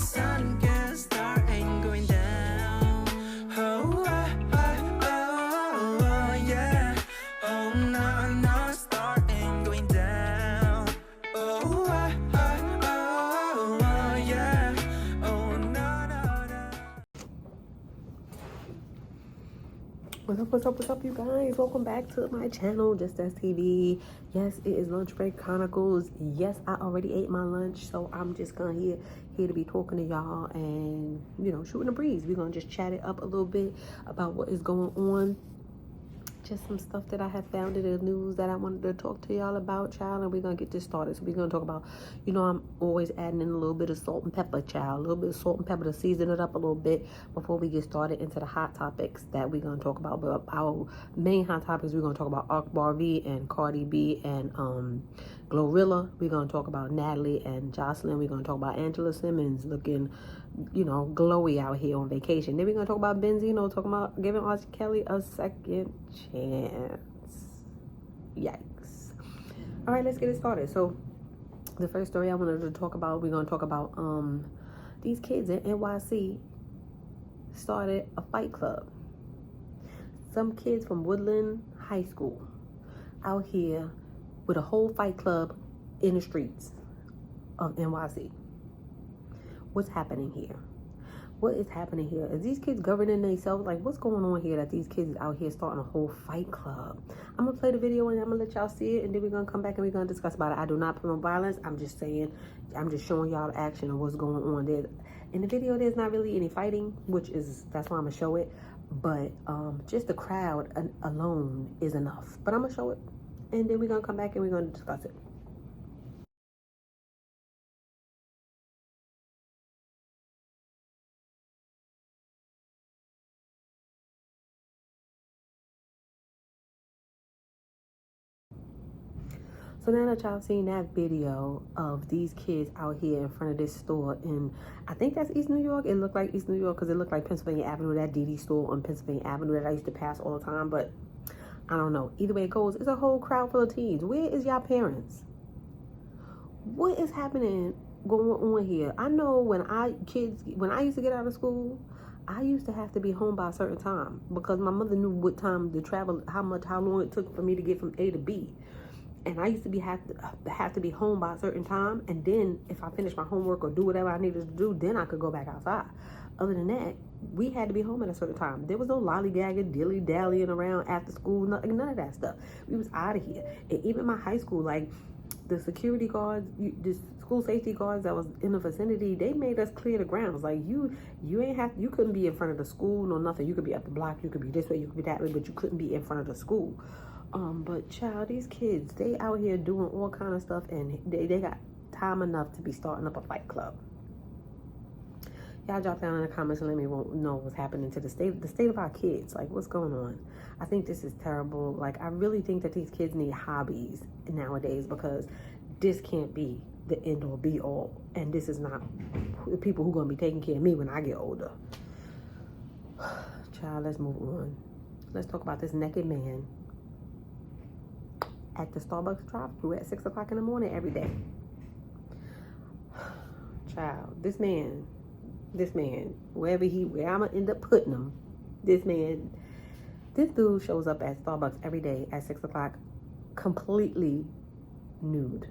sun can start and going down. Oh, yeah. Oh, no, no, start and going down. Oh, yeah. Oh, no, no, no. What's up, you guys? Welcome back to my channel, Just As TV. Yes, it is Lunch Break Chronicles. Yes, I already ate my lunch, so I'm just gonna here to be talking to y'all and, you know, shooting a breeze. We're gonna just chat it up a little bit about what is going on. Just some stuff that I have found in the news that I wanted to talk to y'all about, child, and we're gonna get this started. So we're gonna talk about, you know, I'm always adding in a little bit of salt and pepper, child, a little bit of salt and pepper to season it up a little bit before we get started into the hot topics that we're gonna talk about. But our main hot topics, we're gonna talk about AKbar V and Cardi B and Glorilla. We're gonna talk about Natalie and Joseline. We're gonna talk about Angela Simmons looking, you know, glowy out here on vacation. Then we're gonna talk about BENzino, talking about giving R. Kelly a second chance. Yikes. All right, let's get it started. So the first story I wanted to talk about, we're gonna talk about these kids in NYC started a fight club. Some kids from Woodland High School out here with a whole fight club in the streets of NYC. What's happening here? What is happening here? Is these kids governing themselves? Like, what's going on here that these kids out here starting a whole fight club? I'm gonna play the video and I'm gonna let y'all see it, and then we're gonna come back and we're gonna discuss about it. I do not promote violence. I'm just saying, I'm just showing y'all the action of what's going on there. In the video, there's not really any fighting, that's why I'm gonna show it. But just the crowd alone is enough. But I'm gonna show it, and then we're gonna come back and we're gonna discuss it. So now that y'all seen that video of these kids out here in front of this store in, I think that's East New York. It looked like East New York because it looked like Pennsylvania Avenue, that DD store on Pennsylvania Avenue that I used to pass all the time. But I don't know. Either way it goes, it's a whole crowd full of teens. Where is y'all parents? What is happening going on here? I know when I used to get out of school, I used to have to be home by a certain time because my mother knew what time to travel, how long it took for me to get from A to B. And I used to have to be home by a certain time. And then if I finished my homework or do whatever I needed to do, then I could go back outside. Other than that, we had to be home at a certain time. There was no lollygagging, dilly-dallying around after school, none of that stuff. We was out of here. And even my high school, like the security guards, the school safety guards that was in the vicinity, they made us clear the grounds. Like you couldn't be in front of the school, no nothing. You could be up the block, you could be this way, you could be that way, but you couldn't be in front of the school. But child, these kids, they out here doing all kind of stuff, and they got time enough to be starting up a fight club. Y'all drop down in the comments and let me know what's happening to the state of our kids. Like, what's going on? I think this is terrible. Like, I really think that these kids need hobbies nowadays, because this can't be the end all be all, and this is not the people who are going to be taking care of me when I get older. Child, let's move on. Let's talk about this naked man at the Starbucks drive-thru at 6 o'clock in the morning every day. Child, this man, where I'm gonna end up putting him, this dude shows up at Starbucks every day at 6 o'clock, completely nude.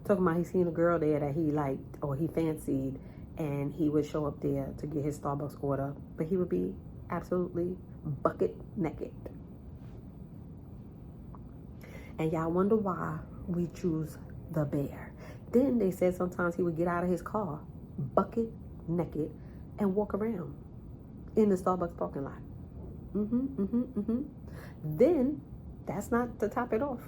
Talking about he seen a girl there that he liked or he fancied, and he would show up there to get his Starbucks order, but he would be absolutely bucket naked. And y'all wonder why we choose the bear. Then they said sometimes he would get out of his car, bucket naked, and walk around in the Starbucks parking lot. Then, that's not to top it off.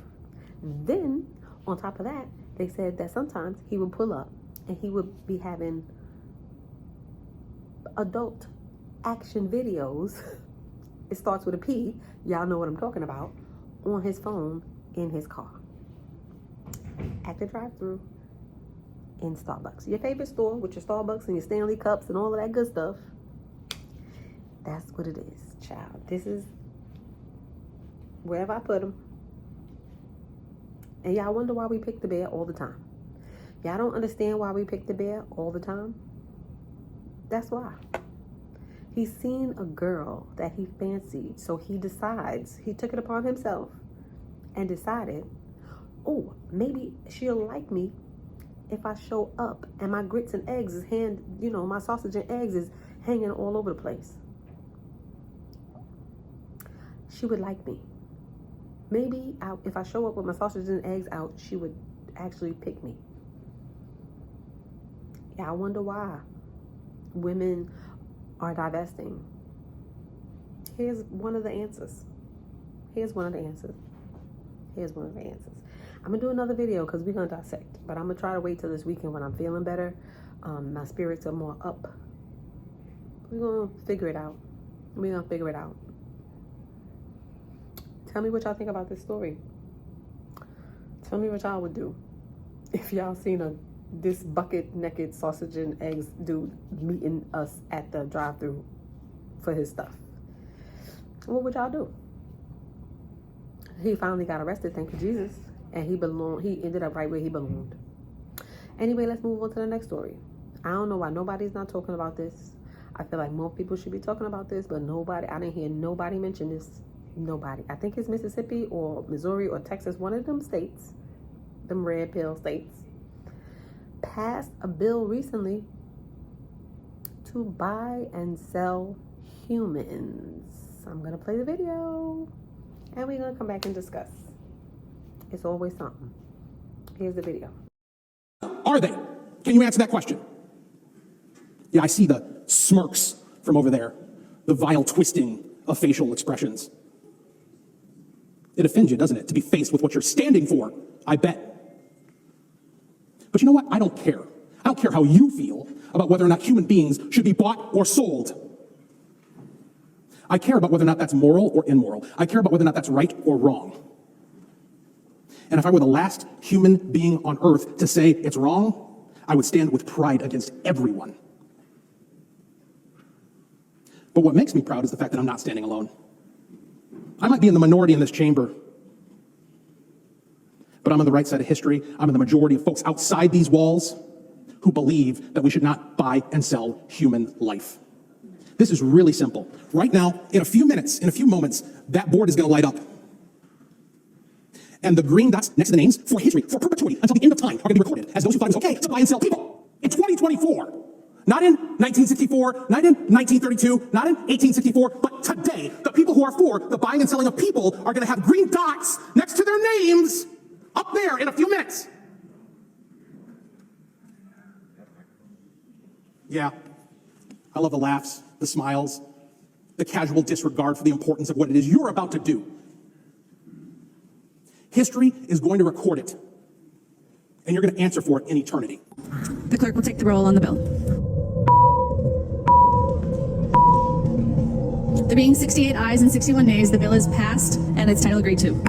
Then, on top of that, they said that sometimes he would pull up and he would be having adult action videos. It starts with a P. Y'all know what I'm talking about. On his phone in his car. At the drive-thru in Starbucks. Your favorite store with your Starbucks and your Stanley cups and all of that good stuff. That's what it is, child. This is wherever I put them. And y'all wonder why we pick the bear all the time. Y'all don't understand why we pick the bear all the time? That's why. He's seen a girl that he fancied, so he decides, he took it upon himself and decided, oh, maybe she'll like me if I show up and my grits and eggs is my sausage and eggs is hanging all over the place. She would like me. Maybe if I show up with my sausage and eggs out, she would actually pick me. Yeah, I wonder why women are divesting. Here's one of the answers. I'm gonna do another video because we're gonna dissect, but I'm gonna try to wait till this weekend when I'm feeling better. My spirits are more up. We're gonna figure it out. Tell me what y'all think about this story. Tell me what y'all would do if y'all seen this bucket naked sausage and eggs dude meeting us at the drive-thru for his stuff. What would y'all do? He finally got arrested, thank you Jesus, and he ended up right where he belonged. Anyway, let's move on to the next story. I don't know why nobody's not talking about this. I feel like more people should be talking about this, but I didn't hear nobody mention this. Nobody. I think it's Mississippi or Missouri or Texas, one of them states, them red pill states, passed a bill recently to buy and sell humans. I'm gonna play the video and we're gonna come back and discuss. It's always something. Here's the video. Are they? Can you answer that question? Yeah, I see the smirks from over there, the vile twisting of facial expressions. It offends you, doesn't it, to be faced with what you're standing for, I bet. But you know what? I don't care. I don't care how you feel about whether or not human beings should be bought or sold. I care about whether or not that's moral or immoral. I care about whether or not that's right or wrong. And if I were the last human being on earth to say it's wrong, I would stand with pride against everyone. But what makes me proud is the fact that I'm not standing alone. I might be in the minority in this chamber, but I'm on the right side of history. I'm in the majority of folks outside these walls who believe that we should not buy and sell human life. This is really simple. Right now, in a few moments, that board is going to light up. And the green dots next to the names for history, for perpetuity, until the end of time, are going to be recorded as those who thought it was okay to buy and sell people. In 2024, not in 1964, not in 1932, not in 1864, but today, the people who are for the buying and selling of people are going to have green dots next to their names up there in a few minutes. Yeah, I love the laughs, the smiles, the casual disregard for the importance of what it is you're about to do. History is going to record it, and you're going to answer for it in eternity. The clerk will take the roll on the bill. There being 68 ayes and 61 nays, the bill is passed and its title agreed to.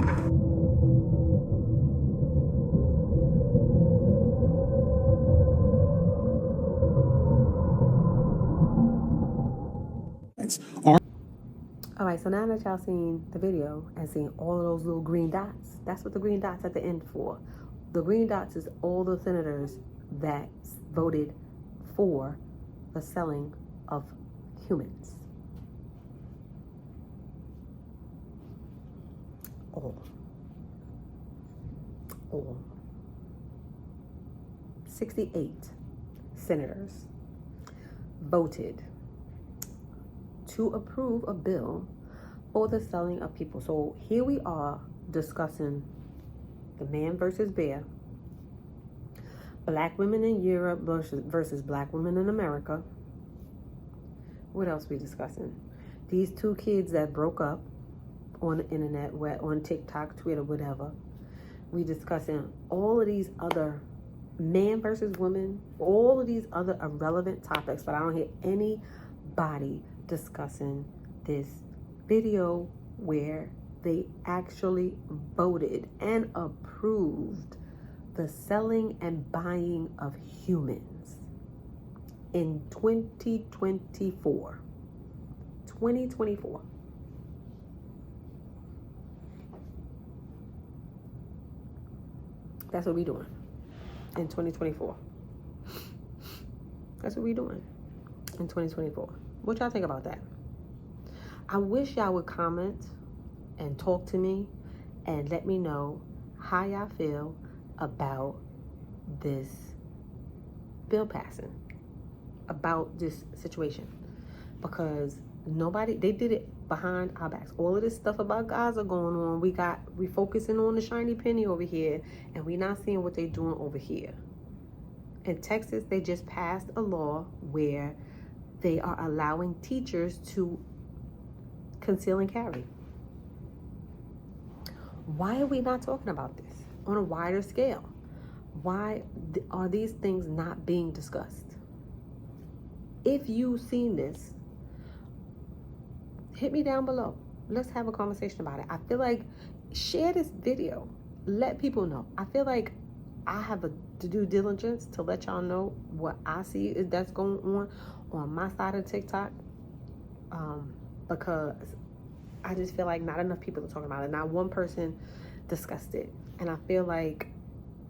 All right, so now that y'all seen the video and seen all of those little green dots, that's what the green dots at the end for. The green dots is all the senators that voted for the selling of humans. All. 68 senators voted to approve a bill for the selling of people. So here we are discussing the man versus bear, black women in Europe versus black women in America. What else we discussing? These two kids that broke up on the internet, on TikTok, Twitter, whatever. We discussing all of these other man versus woman, all of these other irrelevant topics, but I don't hear anybody discussing this video where they actually voted and approved the selling and buying of humans in 2024. That's what we doing. in 2024. That's what we're doing in 2024. What y'all think about that? I wish y'all would comment and talk to me and let me know how y'all feel about this bill passing, about this situation, because they did it behind our backs. All of this stuff about Gaza going on, we focusing on the shiny penny over here, and we not seeing what they doing over here. In Texas, they just passed a law where they are allowing teachers to conceal and carry. Why are we not talking about this on a wider scale? Why are these things not being discussed? If you've seen this, hit me down below. Let's have a conversation about it. I feel like, share this video. Let people know. I feel like I have to due diligence to let y'all know what I see that's going on my side of TikTok. Because I just feel like not enough people are talking about it. Not one person discussed it. And I feel like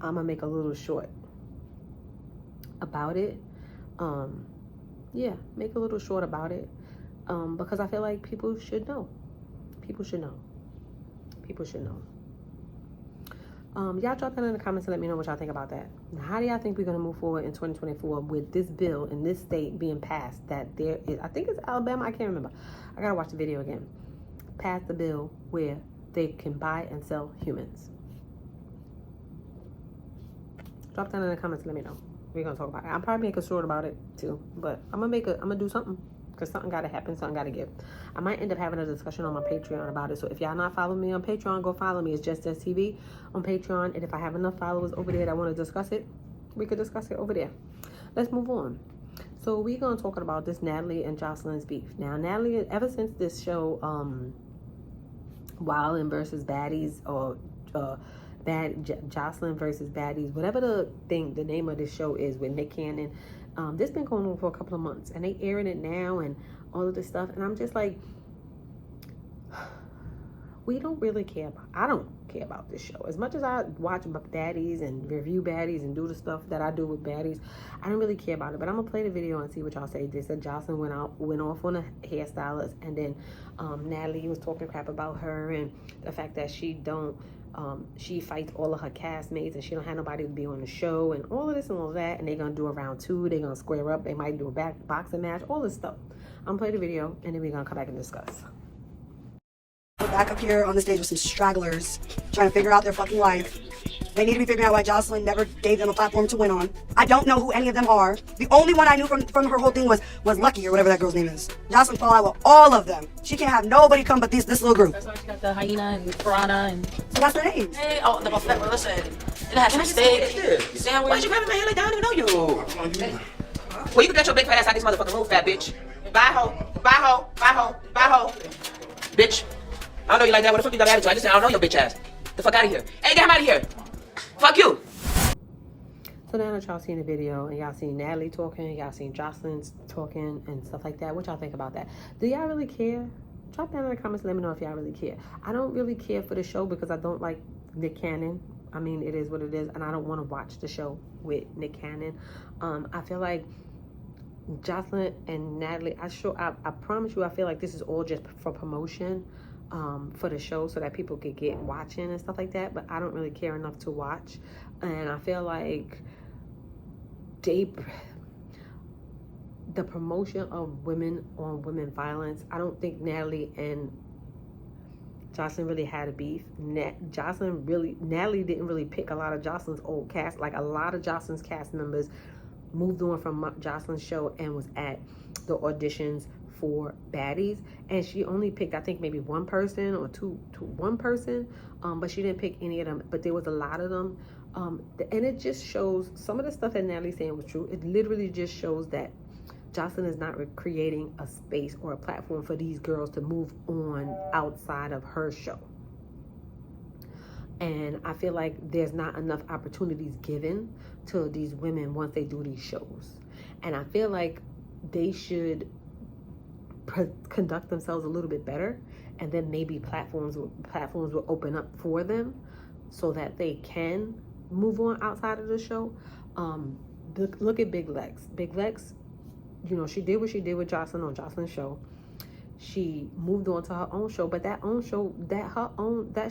I'm going to make a little short about it. Yeah, make a little short about it. Because I feel like people should know. People should know. People should know. Y'all drop that in the comments and let me know what y'all think about that. Now, how do y'all think we're going to move forward in 2024 with this bill in this state being passed that there is, I think it's Alabama, I can't remember. I got to watch the video again. Passed the bill where they can buy and sell humans. Drop that in the comments and let me know. We're going to talk about it. I'll probably make a short about it too, but I'm going to do something. Because something got to happen, something got to give. I might end up having a discussion on my Patreon about it. So if y'all not following me on Patreon, go follow me. It's Just As TV on Patreon. And if I have enough followers over there that want to discuss it, we could discuss it over there. Let's move on. So we're going to talk about this Natalie and Joseline's beef. Now, Natalie, ever since this show, Wildin' versus Baddies, or Joseline versus Baddies, whatever the name of this show is with Nick Cannon, this been going on for a couple of months, and they airing it now and all of this stuff, and I'm just like, we don't really care about, I don't care about this show. As much as I watch Baddies and review Baddies and do the stuff that I do with Baddies, I don't really care about it. But I'm gonna play the video and see what y'all say. They said Joseline went off on a hairstylist, and then Natalie was talking crap about her and the fact that she fights all of her castmates and she don't have nobody to be on the show and all of this and all of that, and they're gonna do a round 2, they're gonna square up, they might do a boxing match, all this stuff. I'm gonna play the video and then we're gonna come back and discuss. We're back up here on the stage with some stragglers trying to figure out their fucking life. They need to be figuring out why Joseline never gave them a platform to win on. I don't know who any of them are. The only one I knew from her whole thing was Lucky, or whatever that girl's name is. Joseline fall out with all of them. She can't have nobody come but this little group. That's why she got the hyena and piranha and... So that's their names. Hey, oh, the buffet, well, listen. It has some steak. Sandwich. Why'd you grab my hair like that? I don't even know you. Well, you can get your big fat ass out this motherfucking room, fat bitch. Bye, ho. Bye, ho. Bye, ho. Bye, ho. Bitch. I don't know you like that. What the fuck you got attitude? I just said I don't know your bitch ass. The fuck out of here. Hey, get him out of here. Fuck you. So now that y'all seen the video and y'all seen Natalie talking, y'all seen Joseline talking and stuff like that, what y'all think about that? Do y'all really care? Drop down in the comments and let me know if y'all really care. I don't really care for the show because I don't like Nick Cannon. I mean, it is what it is, and I don't want to watch the show with Nick Cannon. I feel like Joseline and Natalie, I promise you, I feel like this is all just for promotion. For the show so that people could get watching and stuff like that, but I don't really care enough to watch. And I feel like the promotion of women on women violence, I don't think Natalie and Joseline really had a beef. Natalie didn't really pick a lot of Joseline's old cast. Like, a lot of Joseline's cast members moved on from Joseline's show and was at the auditions for Baddies, and she only picked, I think, maybe one person or one person, but she didn't pick any of them. But there was a lot of them, and it just shows some of the stuff that Natalie's saying was true. It literally just shows that Joseline is not creating a space or a platform for these girls to move on outside of her show. And I feel like there's not enough opportunities given to these women once they do these shows. And I feel like they should conduct themselves a little bit better, and then maybe platforms will open up for them so that they can move on outside of the show, look at Big Lex. Big Lex, you know, she did what she did with Joseline on Joseline's show. She moved on to her own show, but that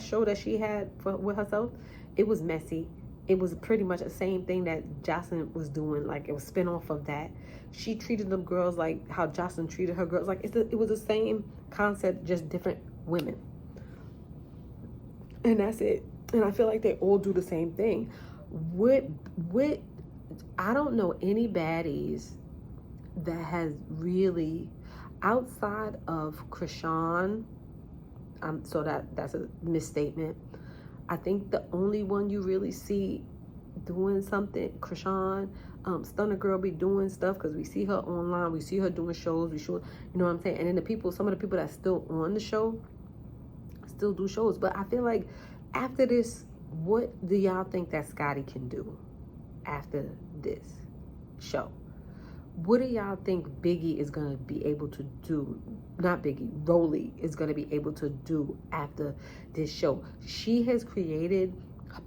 show that she had with herself, it was messy. It was pretty much the same thing that Joseline was doing. Like, it was spin off of that. She treated them girls like how Joseline treated her girls. Like, it was the same concept, just different women. And that's it. And I feel like they all do the same thing. I don't know any baddies that has really, outside of Krishan, so that's a misstatement. I think the only one you really see doing something, Krishan, Stunner Girl be doing stuff because we see her online, we see her doing shows, you know what I'm saying? And then some of the people that's still on the show still do shows. But I feel like after this, what do y'all think that Scotty can do after this show? What do y'all think Biggie is going to be able to do? Not Biggie, Rolly is going to be able to do after this show. She has created,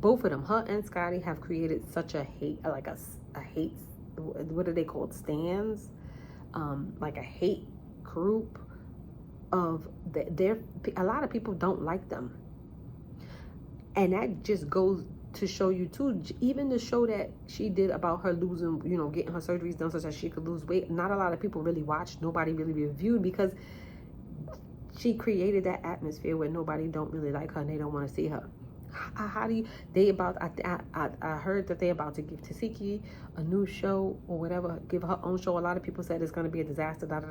both of them, her and Scotty have created such a hate, like a hate, what are they called? Stands? Like a hate group of, a lot of people don't like them. And that just goes to show you too, even the show that she did about her losing, you know, getting her surgeries done so that she could lose weight, not a lot of people really watched, nobody really reviewed, because she created that atmosphere where nobody don't really like her and they don't want to see her. How do you, I heard that they about to give Tasiki a new show or whatever, give her own show. A lot of people said it's going to be a disaster, but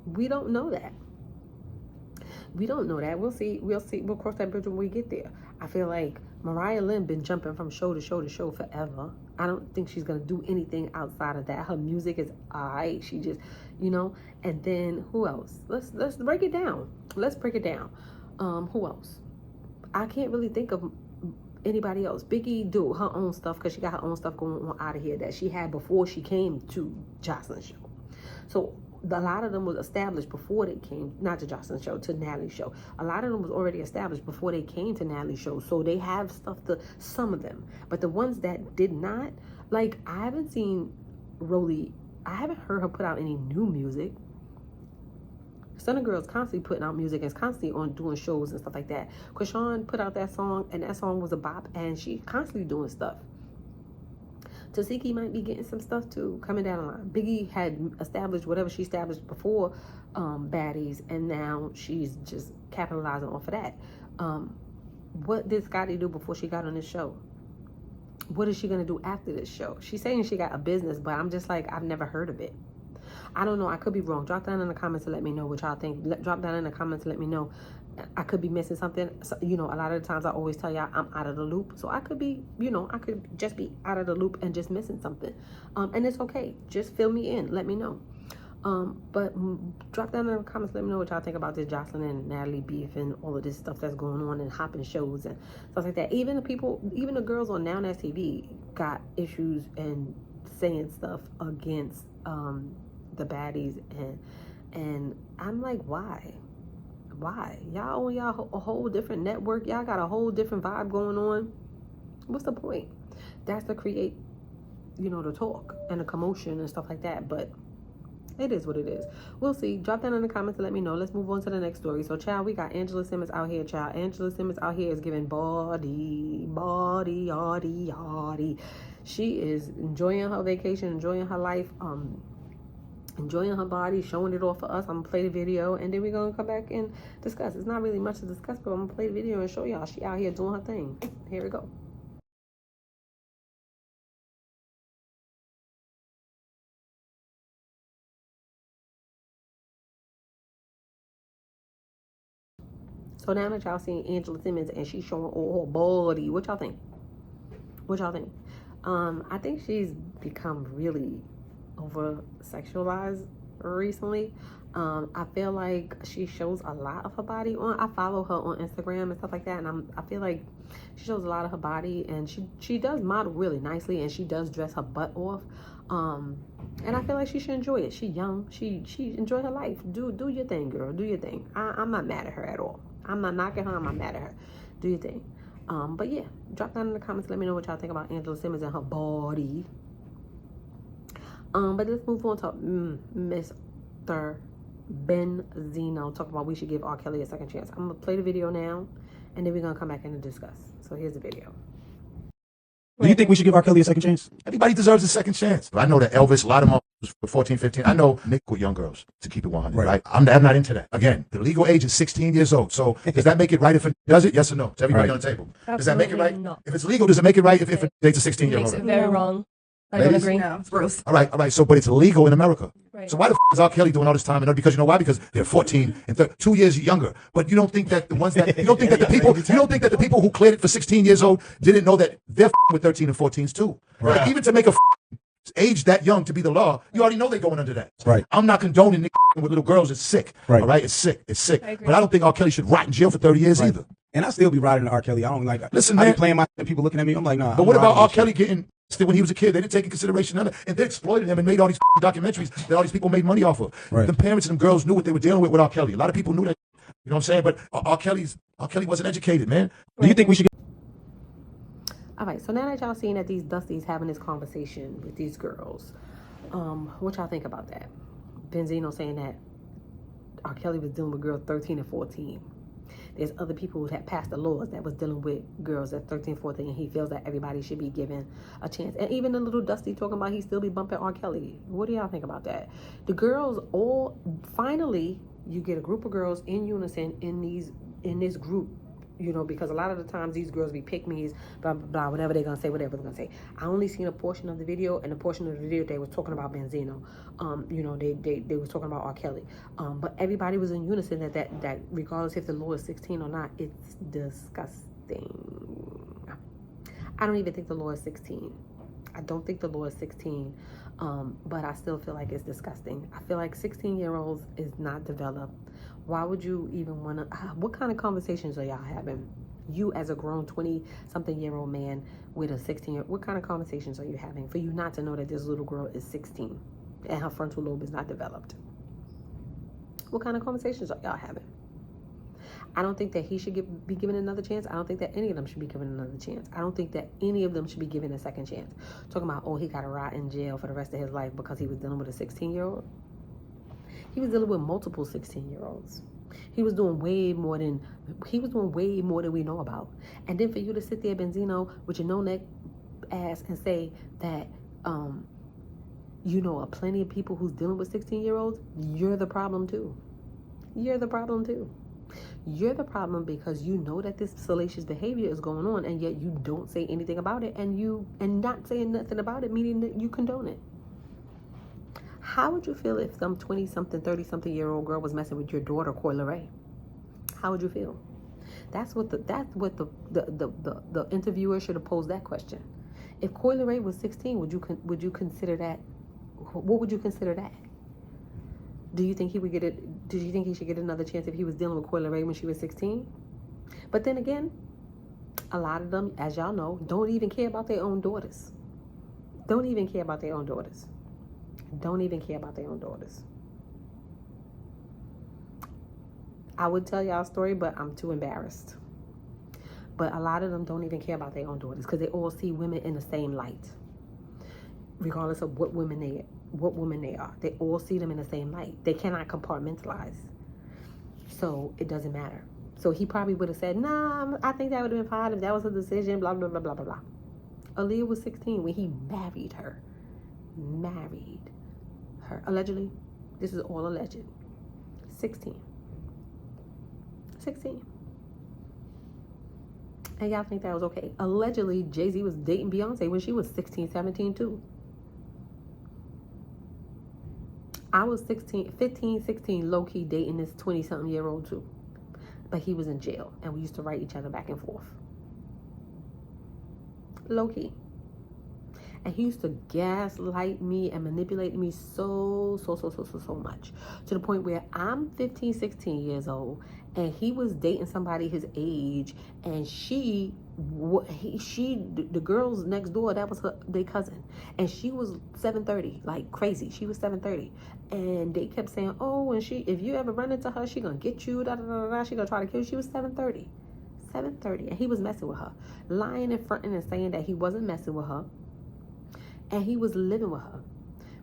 we don't know that. We don't know that. We'll see. We'll cross that bridge when we get there. I feel like Mariah Lynn been jumping from show to show to show forever. I don't think she's gonna do anything outside of that. Her music is alright. She just, you know. And then who else? Let's break it down. Let's break it down. Who else? I can't really think of anybody else. Biggie do her own stuff because she got her own stuff going on out of here that she had before she came to Joseline's show. So a lot of them was established before they came, not to Joseline's show, to Natalie's show. A lot of them was already established before they came to Natalie's show. So they have stuff some of them. But the ones that did not, like, I haven't seen Rolly, I haven't heard her put out any new music. Stunner Girl's constantly putting out music and is constantly on doing shows and stuff like that. Krishan put out that song, and that song was a bop, and she constantly doing stuff. Tasiki might be getting some stuff too coming down the line. Biggie had established whatever she established before Baddies, and now she's just capitalizing off of that. What did Scotty do before she got on this show? What is she gonna do after this show? She's saying she got a business, but I'm just like, I've never heard of it. I don't know. I could be wrong. Drop down in the comments to let me know what y'all think. Drop down in the comments to let me know. I could be missing something. So, you know, a lot of the times I always tell y'all I'm out of the loop. So I could be, you know, I could just be out of the loop and just missing something. And it's okay. Just fill me in. Let me know. But drop down in the comments. Let me know what y'all think about this Joseline and Natalie beef and all of this stuff that's going on and hopping shows and stuff like that. Even the girls on Now That's TV got issues and saying stuff against the baddies, and I'm like, why y'all on y'all a whole different network, y'all got a whole different vibe going on. What's the point? That's to create, you know, the talk and the commotion and stuff like that. But it is what it is. We'll see. Drop down in the comments to let me know. Let's move on to the next story. So, child, we got Angela Simmons out here, child. Angela Simmons out here is giving body. She is enjoying her vacation, enjoying her life, enjoying her body, showing it off for us. I'm gonna play the video and then we're gonna come back and discuss. It's not really much to discuss, but I'm gonna play the video and show y'all she out here doing her thing. Here we go. So now that y'all seen Angela Simmons and she's showing all her body, what y'all think? I think she's become really over sexualized recently. I feel like she shows a lot of her body on. I follow her on Instagram and stuff like that, and I feel like she shows a lot of her body, and she does model really nicely, and she does dress her butt off. And I feel like she should enjoy it. She young. She enjoy her life. Do your thing, girl. Do your thing. I'm not mad at her at all. I'm not knocking her. I'm not mad at her. Do your thing. But yeah, drop down in the comments. Let me know what y'all think about Angela Simmons and her body. But let's move on to Mr. BENzino. Talk about we should give R. Kelly a second chance. I'm gonna play the video now, and then we're gonna come back in and discuss. So here's the video. Do you think we should give R. Kelly a second chance? Everybody deserves a second chance. I know that Elvis, a lot of them were 14, 15. I know Nick with young girls, to keep it 100, right? I'm not into that. Again, the legal age is 16 years old. So does that make it right if it does it? Yes or no? To everybody on the table. Absolutely does that make it right? not. If it's legal, does it make it right if it dates a 16-year-old? Makes it very wrong. I don't Ladies? agree. No, it's gross. All right. So, but it's illegal in America. Right. So why the is R. Kelly doing all this time? And because you know why? Because they're 14 and 2 years younger. But you don't think that the ones that you don't think that the people who cleared it for 16 years old didn't know that they're with 13 and 14s too. Right. Like, even to make a age that young to be the law, you already know they're going under that. Right. I'm not condoning with little girls. It's sick. Right. All right. It's sick. It's sick. But I don't think R. Kelly should rot in jail for 30 years either. And I still be riding to R. Kelly. I don't like. Listen, I man. be playing my people looking at me. I'm like, nah. But what about R. Kelly getting? When he was a kid, they didn't take into consideration none of, and they exploited him and made all these documentaries that all these people made money off of. Right. The parents and the girls knew what they were dealing with R. Kelly. A lot of people knew that. You know what I'm saying? But R. Kelly wasn't educated, man. Do you think we should get? All right. So now that y'all seen that these Dusties having this conversation with these girls, what y'all think about that? BENzino saying that R. Kelly was dealing with girls 13 and 14. There's other people who had passed the laws that was dealing with girls at 13, 14, and he feels that everybody should be given a chance. And even the little Dusty talking about he still be bumping R. Kelly. What do y'all think about that? The girls all, finally, you get a group of girls in unison in this group, you know, because a lot of the times these girls be pick-me's, blah, blah, blah, whatever they're going to say, whatever they're going to say. I only seen a portion of the video, and a portion of the video they was talking about BENzino. You know, they was talking about R. Kelly. But everybody was in unison that regardless if the law is 16 or not, it's disgusting. I don't even think the law is 16. I don't think the law is 16, but I still feel like it's disgusting. I feel like 16-year-olds is not developed. Why would you even want to, what kind of conversations are y'all having? You as a grown 20-something-year-old man with a 16-year, what kind of conversations are you having for you not to know that this little girl is 16 and her frontal lobe is not developed? What kind of conversations are y'all having? I don't think that he should be given another chance. I don't think that any of them should be given another chance. I don't think that any of them should be given a second chance. Talking about, oh, he got to rot in jail for the rest of his life because he was dealing with a 16-year-old. He was dealing with multiple 16-year-olds. He was doing way more than we know about. And then for you to sit there, BENzino, with your no-neck ass and say that, you know, plenty of people who's dealing with 16-year-olds, you're the problem too. You're the problem too. You're the problem because you know that this salacious behavior is going on, and yet you don't say anything about it, and not saying nothing about it, meaning that you condone it. How would you feel if some 20-something, 30-something-year-old girl was messing with your daughter, Coyle Ray? How would you feel? That's what the interviewer should have posed that question. If Coyle Ray was 16, would you consider that? What would you consider that? Do you think he would get it? Did you think he should get another chance if he was dealing with Coyle Ray when she was 16? But then again, a lot of them, as y'all know, don't even care about their own daughters. Don't even care about their own daughters. Don't even care about their own daughters. I would tell y'all a story, but I'm too embarrassed. But a lot of them don't even care about their own daughters because they all see women in the same light, regardless of what woman they are. They all see them in the same light. They cannot compartmentalize. So it doesn't matter. So he probably would have said, nah, I think that would have been fine if that was a decision, blah, blah, blah, blah, blah, blah. Aaliyah was 16 when he married her. Married her. Allegedly. This is all alleged. 16. And y'all think that was okay. Allegedly, Jay-Z was dating Beyonce when she was 16, 17 too. I was 15, 16, low-key dating this 20-something-year-old too. But he was in jail, and we used to write each other back and forth. Low-key. And he used to gaslight me and manipulate me so much. To the point where I'm 15, 16 years old, and he was dating somebody his age, and the girls next door, that was their cousin, and she was 730, like crazy. She was 730, and they kept saying, oh, and if you ever run into her, she gonna get you, da da da da. She gonna try to kill you. She was 730. 7:30, and he was messing with her, lying and fronting and saying that he wasn't messing with her, and he was living with her.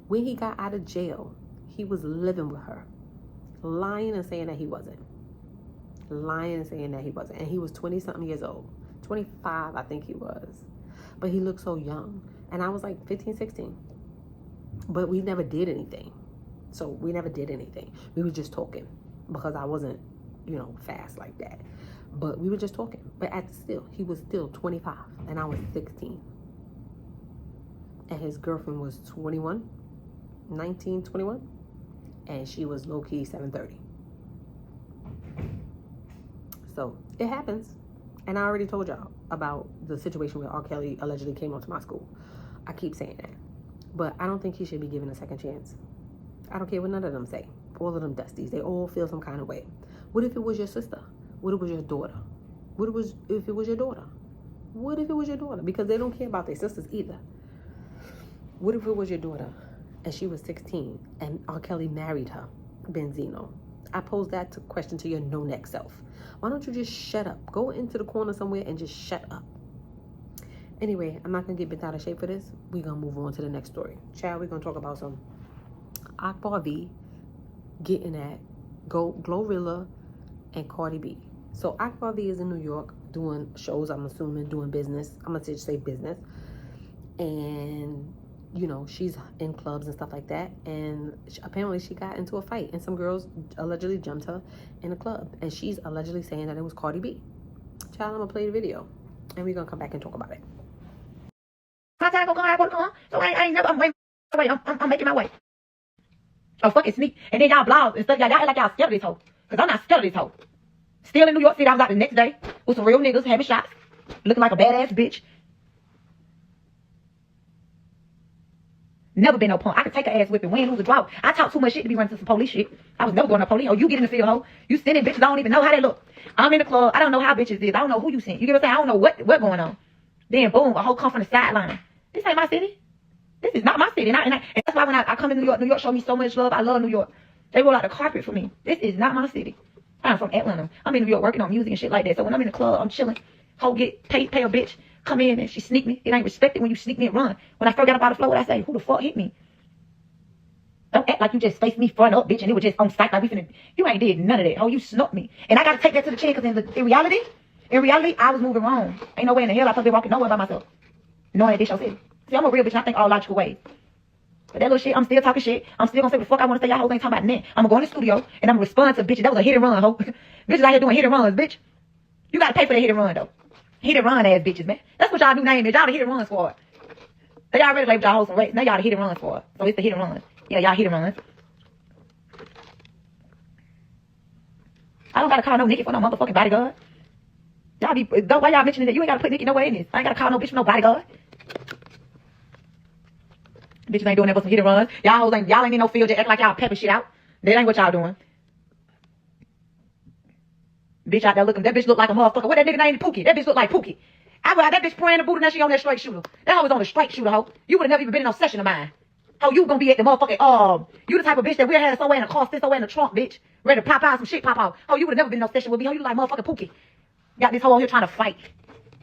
When he got out of jail, he was living with her, lying and saying that he wasn't, and he was 20-something years old, 25, I think he was, but he looked so young, and I was like 15, 16, but we never did anything. We were just talking, because I wasn't, fast like that. But we were just talking. But he was still 25, and I was 16. And his girlfriend was 21, and she was low-key 7:30. So it happens. And I already told y'all about the situation where R. Kelly allegedly came onto my school. I keep saying that. But I don't think he should be given a second chance. I don't care what none of them say. All of them dusties, they all feel some kind of way. What if it was your sister? What if it was your daughter? What if it was your daughter? What if it was your daughter? Because they don't care about their sisters either. What if it was your daughter and she was 16 and R. Kelly married her, BENzino? I pose that question to your no-neck self. Why don't you just shut up? Go into the corner somewhere and just shut up. Anyway, I'm not going to get bent out of shape for this. We're going to move on to the next story. Child, we're going to talk about some AKbar V getting at Glorilla and Cardi B. So AKbar V is in New York doing shows, I'm assuming, doing business. I'm going to just say business. And, she's in clubs and stuff like that. And apparently she got into a fight. And some girls allegedly jumped her in a club. And she's allegedly saying that it was Cardi B. Child, I'm going to play the video. And we're going to come back and talk about it. My time gonna come, so I ain't never, I'm making my way. Oh, fucking sneak. And then y'all blogs and stuff, y'all act like y'all scared of this hoe. Cause I'm not scared of this hoe. Still in New York City, I was out the next day with some real niggas having shots, looking like a badass bitch. Never been no punk. I could take an ass whipping, win, lose, or draw. I talk too much shit to be running to some police shit. I was never going to police. Oh, you get in the field, hoe. You sending bitches, I don't even know how they look. I'm in the club, I don't know how bitches is. I don't know who you sent. You get what I'm saying? I don't know what going on. Then boom, a hoe come from the sideline. This ain't my city. This is not my city. And that's why when I come to New York showed me so much love. I love New York. They roll out the carpet for me. This is not my city. I'm from Atlanta. I'm in New York working on music and shit like that. So when I'm in the club, I'm chilling. Hoe get pay a bitch. Come in and she sneak me. It ain't respected when you sneak me and run. When I first got up out of the floor, what I say? Who the fuck hit me? Don't act like you just faced me front up, bitch, and it was just on sight like we finna. You ain't did none of that. Hoe, you snuck me. And I gotta take that to the chin, because in reality, I was moving wrong. Ain't no way in the hell I supposed to be walking nowhere by myself. Knowing that this your city. See, I'm a real bitch and I think all logical ways. But that little shit, I'm still talking shit. I'm still gonna say what the fuck I wanna say. Y'all hoes ain't talking about nothing. I'm gonna go in the studio and I'm gonna respond to bitches. That was a hit and run, hoe. Bitches out here doing hit and runs, bitch. You gotta pay for that hit and run, though. Hit and run ass bitches, man. That's what y'all new name is. Y'all the hit and run squad. They already labeled y'all hoes some race. Now y'all the hit and run squad. So it's the hit and run. Yeah, y'all hit and run. I don't gotta call no nigga for no motherfucking bodyguard. Y'all be, why y'all mentioning that? You ain't gotta put Nikki nowhere in this. I ain't gotta call no bitch for no bodyguard. Bitches ain't doing that but some hit and runs. Y'all ain't in no field just act like y'all pepper shit out. That ain't what y'all doing. Bitch out there looking, that bitch look like a motherfucker. What that nigga name? Pookie. That bitch look like Pookie. That bitch praying the booty, now she on that straight shooter. That hoe was on the straight shooter, hoe. You would've never even been in no session of mine. How you gonna be at the motherfucking, you the type of bitch that we'll have somewhere in the car, sit somewhere in the trunk, bitch. Ready to pop out, some shit pop out. How you would've never been in no session with me. How you like motherfucking Pookie. Got this hoe on here trying to fight.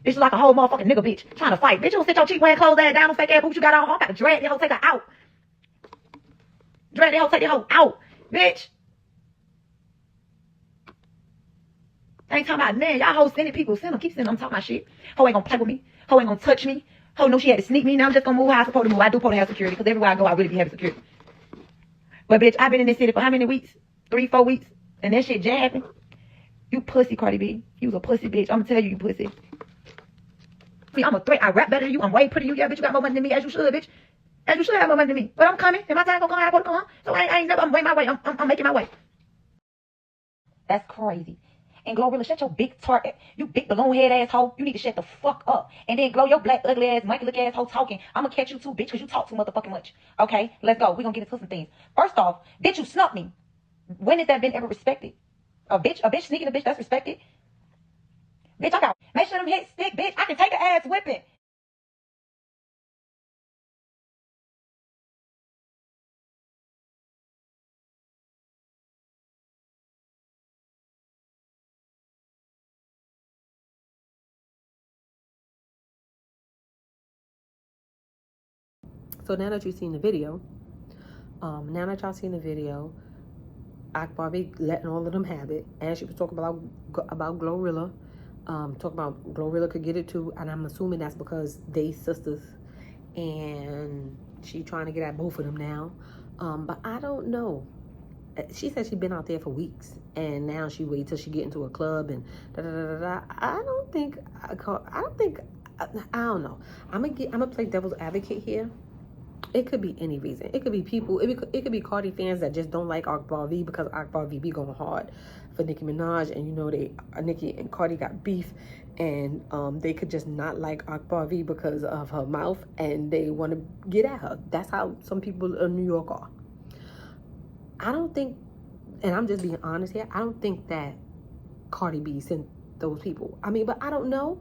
This is like a whole motherfucking nigga bitch trying to fight. Bitch, you don't sit your cheap wearing clothes ass down, no fake ass boots you got on. I gotta drag that hoe, take her out. Drag that hoe, take that hoe out. Bitch. I ain't talking about man. Y'all hoes sending people. Send them. Keep sending them. I'm talking about shit. Hoe ain't gonna play with me. Hoe ain't gonna touch me. Hoe know she had to sneak me. Now I'm just gonna move how I'm supposed to move. I do supposed to have security, because everywhere I go, I really be having security. But bitch, I've been in this city for how many weeks? 3, 4 weeks. And that shit jabbing. You pussy, Cardi B. You was a pussy bitch. I'm gonna tell you, you pussy. See, I'm a threat. I rap better than you. I'm way prettier than you. Yeah, bitch, you got more money than me, as you should, bitch. As you should have more money than me. But I'm coming. And my time gonna come, I gotta come. So I ain't never, I'm way my way. I'm making my way. That's crazy. And Glorilla, shut your big tart, you big balloon head asshole. You need to shut the fuck up. And then Glow, your black ugly ass, monkey look asshole talking. I'm gonna catch you too, bitch, because you talk too motherfucking much. Okay, let's go. We're gonna get into some things. First off, bitch, you snuck me. When has that been ever respected? A bitch sneaking a bitch, that's respected. Bitch, I got, make sure them hits stick, bitch. I can take an ass whipping. So now that you've seen the video, AKbar be letting all of them have it, and she was talking about Glorilla, talking about Glorilla could get it too, and I'm assuming that's because they sisters, and she trying to get at both of them now, but I don't know. She said she'd been out there for weeks, and now she wait till she get into a club and da da da da. I don't know. I'm gonna play devil's advocate here. It could be any reason. It could be people. It could be Cardi fans that just don't like AKbar V because AKbar V be going hard for Nicki Minaj, and you know Nicki and Cardi got beef, and they could just not like AKbar V because of her mouth, and they want to get at her. That's how some people in New York are. I don't think, and I'm just being honest here, I don't think that Cardi B sent those people. I mean, but I don't know.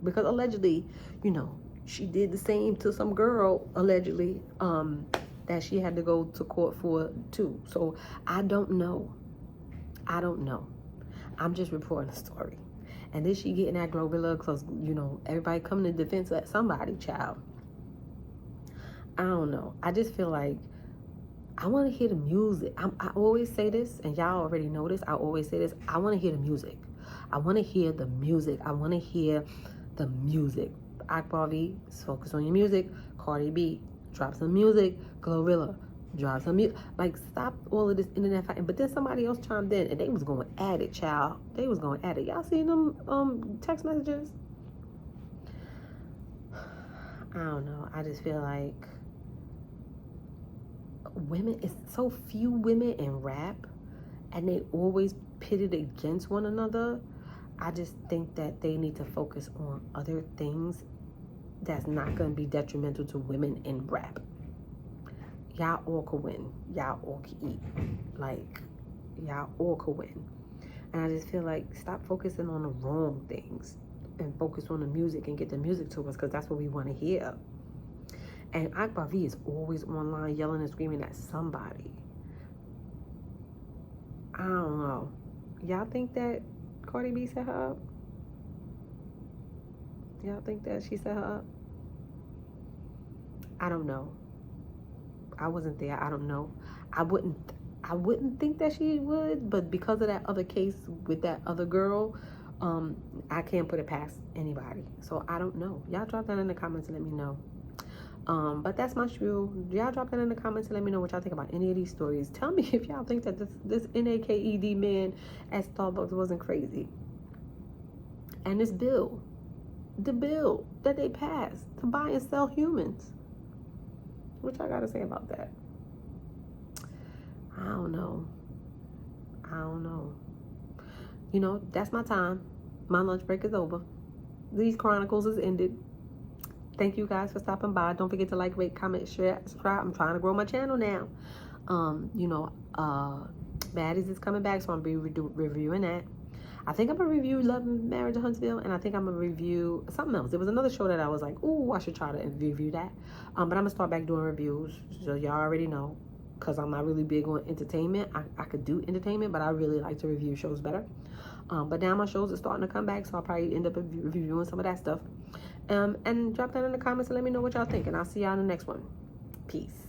Because allegedly, you know, she did the same to some girl, allegedly, that she had to go to court for too. So I don't know. I'm just reporting a story. And then she getting that Glorilla because, you know, everybody coming to defense of somebody, child. I don't know. I just feel like I want to hear the music. I always say this, and y'all already know this. I always say this. I want to hear the music. I want to hear the music. AKbar V, focus on your music. Cardi B, drop some music. Glorilla, drop some music. Like, stop all of this internet fighting. But then somebody else chimed in, and they was going at it, child. They was going at it. Y'all seen them text messages? I don't know. I just feel like women, it's so few women in rap, and they always pitted against one another. I just think that they need to focus on other things that's not going to be detrimental to women in rap. Y'all all could win. Y'all all could eat. Like, y'all all could win. And I just feel like stop focusing on the wrong things and focus on the music and get the music to us, because that's what we want to hear. And AKbar V is always online yelling and screaming at somebody. I don't know. Y'all think that Cardi B set her up? Y'all think that she set her up? I don't know. I wasn't there. I don't know. I wouldn't think that she would, but because of that other case with that other girl, I can't put it past anybody. So I don't know. Y'all drop that in the comments and let me know. But that's my spiel. Y'all drop that in the comments and let me know what y'all think about any of these stories. Tell me if y'all think that this NAKED man at Starbucks wasn't crazy. And this bill, the bill that they passed to buy and sell humans. What y'all gotta say about that? I don't know. You know, that's my time. My lunch break is over. These chronicles is ended. Thank you guys for stopping by. Don't forget to like, rate, comment, share, subscribe. I'm trying to grow my channel now. You know, Baddies is coming back, so I'm going to be reviewing that. I think I'm going to review Love and Marriage in Huntsville, and I think I'm going to review something else. There was another show that I was like, ooh, I should try to review that. But I'm going to start back doing reviews, so y'all already know, because I'm not really big on entertainment. I could do entertainment, but I really like to review shows better. But now my shows are starting to come back, so I'll probably end up reviewing some of that stuff. And drop that in the comments and let me know what y'all think, and I'll see y'all in the next one. Peace.